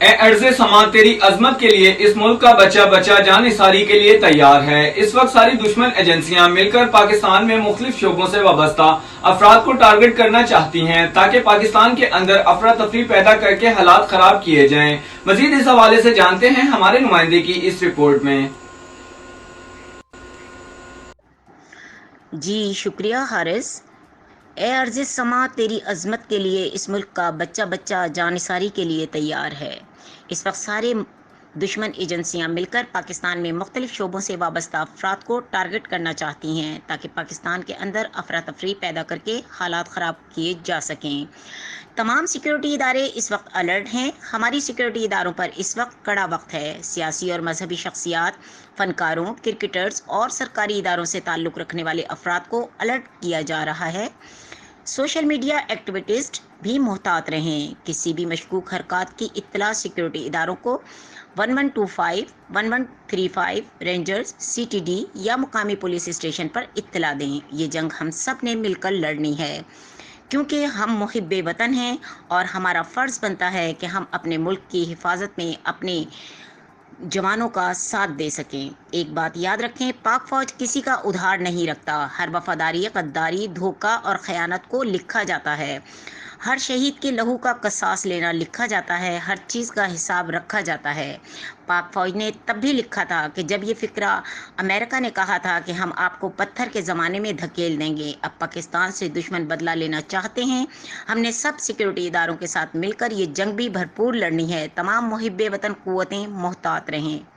اے ارض سما تیری عظمت کے لیے اس ملک کا بچہ بچہ جان نثاری کے لیے تیار ہے۔ اس وقت ساری دشمن ایجنسیاں مل کر پاکستان میں مختلف شعبوں سے وابستہ افراد کو ٹارگٹ کرنا چاہتی ہیں تاکہ پاکستان کے اندر افراتفری پیدا کر کے حالات خراب کیے جائیں۔ مزید اس حوالے سے جانتے ہیں ہمارے نمائندے کی اس رپورٹ میں۔ جی شکریہ حارث۔ اے ارض سما تیری عظمت کے لیے اس ملک کا بچہ بچہ جان نثاری کے لیے تیار ہے۔ اس وقت سارے دشمن ایجنسیاں مل کر پاکستان میں مختلف شعبوں سے وابستہ افراد کو ٹارگٹ کرنا چاہتی ہیں تاکہ پاکستان کے اندر افراتفری پیدا کر کے حالات خراب کیے جا سکیں۔ تمام سیکیورٹی ادارے اس وقت الرٹ ہیں۔ ہماری سیکیورٹی اداروں پر اس وقت کڑا وقت ہے۔ سیاسی اور مذہبی شخصیات، فنکاروں، کرکٹرز اور سرکاری اداروں سے تعلق رکھنے والے افراد کو الرٹ کیا جا رہا ہے۔ سوشل میڈیا ایکٹیویسٹ بھی محتاط رہیں۔ کسی بھی مشکوک حرکات کی اطلاع سیکیورٹی اداروں کو 1125 1135 رینجرز CTD یا مقامی پولیس اسٹیشن پر اطلاع دیں۔ یہ جنگ ہم سب نے مل کر لڑنی ہے کیونکہ ہم محب وطن ہیں اور ہمارا فرض بنتا ہے کہ ہم اپنے ملک کی حفاظت میں اپنے جوانوں کا ساتھ دے سکیں۔ ایک بات یاد رکھیں، پاک فوج کسی کا ادھار نہیں رکھتا۔ ہر وفاداری، غداری، دھوکہ اور خیانت کو لکھا جاتا ہے۔ ہر شہید کے لہو کا قصاص لینا لکھا جاتا ہے۔ ہر چیز کا حساب رکھا جاتا ہے۔ پاک فوج نے تب بھی لکھا تھا کہ جب یہ فقرہ امریکہ نے کہا تھا کہ ہم آپ کو پتھر کے زمانے میں دھکیل دیں گے۔ اب پاکستان سے دشمن بدلہ لینا چاہتے ہیں۔ ہم نے سب سیکیورٹی اداروں کے ساتھ مل کر یہ جنگ بھی بھرپور لڑنی ہے۔ تمام محب وطن قوتیں محتاط رہیں۔